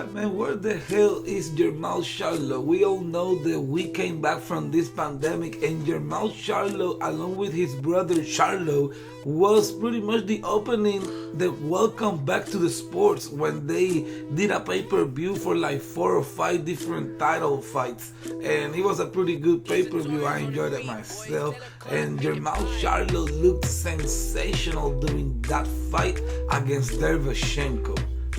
Alright, man, where the hell is Jermall Charlo? We all know that we came back from this pandemic, and Jermall Charlo, along with his brother Charlo, was pretty much the opening, the welcome back to the sports when they did a pay-per-view for like 4 or 5 different title fights. And it was a pretty good pay-per-view. I enjoyed it myself. And Jermall Charlo looked sensational during that fight against Derevyanchenko.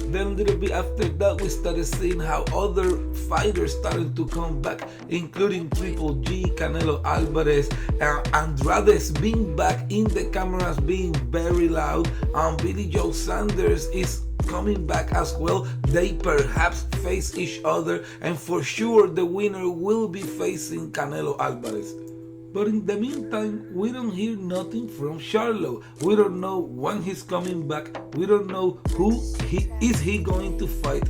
Then a little bit after that, we started seeing how other fighters started to come back, including Triple G, Canelo Alvarez, Andrade's being back in the cameras, being very loud. Billy Joe Sanders is coming back as well. They perhaps face each other, and for sure the winner will be facing Canelo Alvarez. But in the meantime, we don't hear nothing from Charlo. We don't know when he's coming back. We don't know who he going to fight.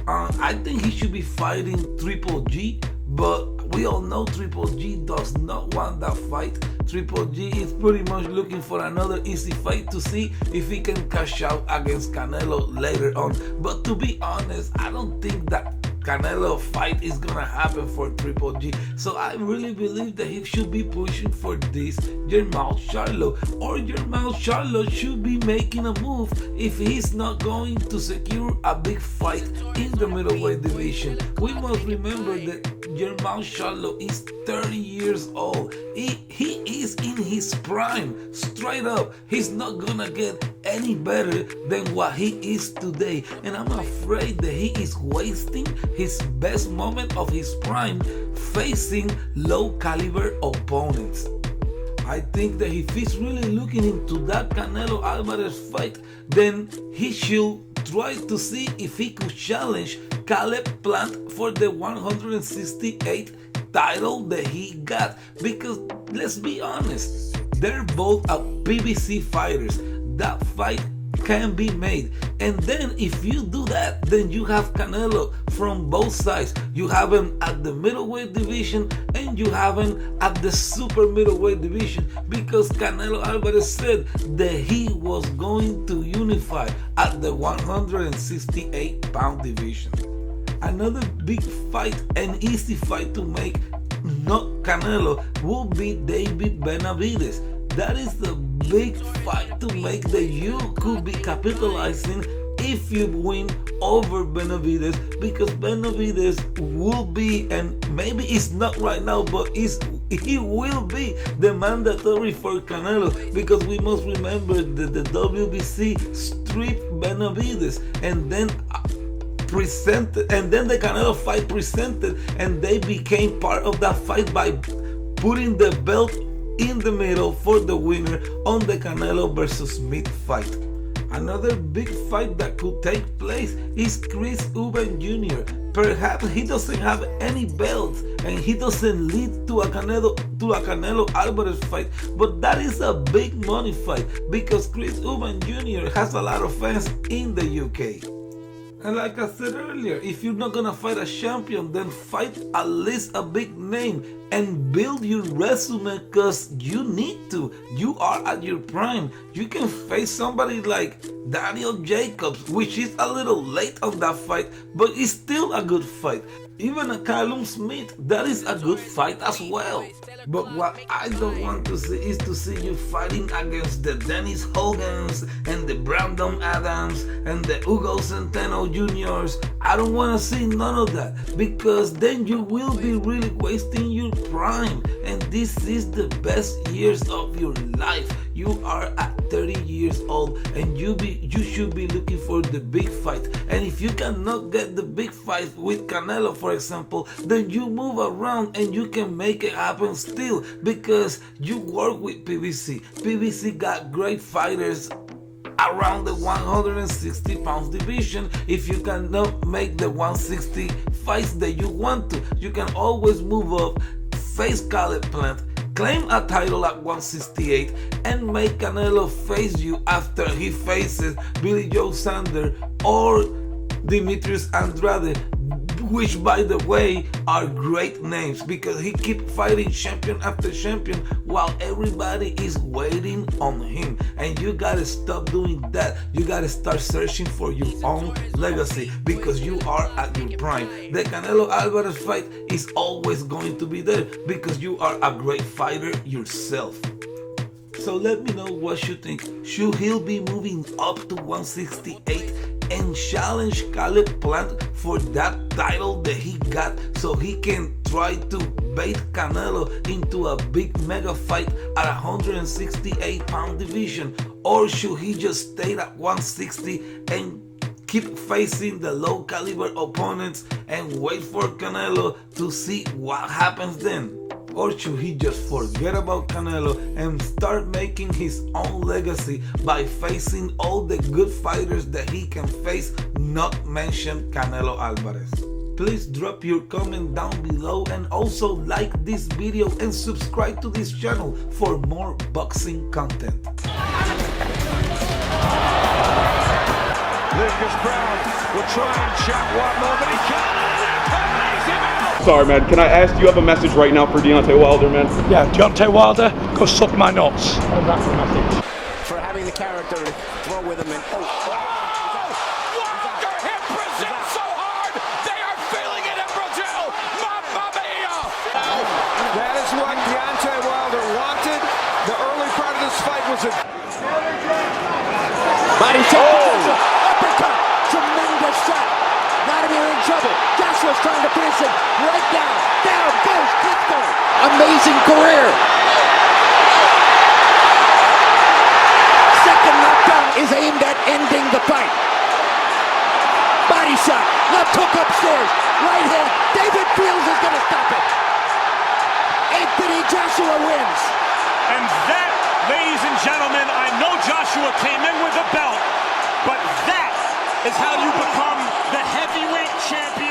I think he should be fighting Triple G, but we all know Triple G does not want that fight. Triple G is pretty much looking for another easy fight to see if he can cash out against Canelo later on. But to be honest, I don't think that Canelo fight is gonna happen for Triple G. So I really believe that he should be pushing for this Jermall Charlo, or Jermall Charlo should be making a move if he's not going to secure a big fight in the middleweight division. We must remember that Jermall Charlo is 30 years old. He is in his prime, straight up. He's not gonna get any better than what he is today, and I'm afraid that he is wasting his best moment of his prime facing low caliber opponents. I think that if he's really looking into that Canelo Alvarez fight, then he should try to see if he could challenge Caleb Plant for the 168 title that he got, because let's be honest, they're both PBC fighters. That fight can be made, and then if you do that, then you have Canelo from both sides. You have him at the middleweight division, and you have him at the super middleweight division, because Canelo Alvarez said that he was going to unify at the 168 pound division. Another big fight and easy fight to make, not Canelo, will be David Benavidez. That is the big fight to make that you could be capitalizing if you win over Benavidez, because Benavidez will be, and maybe it's not right now, but he will be the mandatory for Canelo, because we must remember that the WBC stripped Benavidez and then presented, and then the Canelo fight presented, and they became part of that fight by putting the belt in the middle for the winner on the Canelo versus Smith fight. Another big fight that could take place is Chris Eubank Jr. Perhaps he doesn't have any belts and he doesn't lead to a Canelo Alvarez fight, but that is a big money fight because Chris Eubank Jr. has a lot of fans in the UK. And like I said earlier, if you're not gonna fight a champion, then fight at least a big name and build your resume, because you need to. You are at your prime. You can face somebody like Daniel Jacobs, which is a little late on that fight, but it's still a good fight. Even a Callum Smith, that is a good fight as well. But what I don't want to see is to see you fighting against the Dennis Hogans and the Brandon Adams and the Hugo Centeno Juniors. I don't want to see none of that, because then you will be really wasting your prime, and this is the best years of your life. You are at 30 years old, and you should be looking for the big fight. And if you cannot get the big fight with Canelo, for example, then you move around and you can make it happen still, because you work with PBC. PBC got great fighters around the 160 pounds division. If you cannot make the 160 fights that you want to, you can always move up, face Caleb Plant, claim a title at 168, and make Canelo face you after he faces Billy Joe Sanders or Demetrius Andrade. which by the way are great names because he keep fighting champion after champion while everybody is waiting on him. And you gotta stop doing that. You gotta start searching for your own legacy because you are at your prime. The Canelo Alvarez fight is always going to be there because you are a great fighter yourself. So let me know what you think. Should he be moving up to 168 and challenge Caleb Plant for that title that he got so he can try to bait Canelo into a big mega fight at 168-pound division? Or should he just stay at 160 and keep facing the low caliber opponents and wait for Canelo to see what happens then? Or should he just forget about Canelo and start making his own legacy by facing all the good fighters that he can face, not mention Canelo Alvarez? Please drop your comment down below and also like this video and subscribe to this channel for more boxing content. Lucas Brown will try and chat one more, but he can't. Sorry, man. Can I ask, do you have a message right now for Deontay Wilder, man? Yeah, Deontay Wilder, go suck my nuts. That's the message. For having the character to throw with him and Wilder hit Brazil so hard, they are feeling it in Brazil. Mamma mia! That is what Deontay Wilder wanted. The early part of this fight was a body shot, uppercut, tremendous shot. Vladimir in trouble. Joshua's trying to finish him. Right down. Down goes Klitschko. Amazing career. Second knockdown is aimed at ending the fight. Body shot. Left hook upstairs. Right hand. David Fields is going to stop it. Anthony Joshua wins. And that, ladies and gentlemen, I know Joshua came in with a belt, but that is how you become the heavyweight champion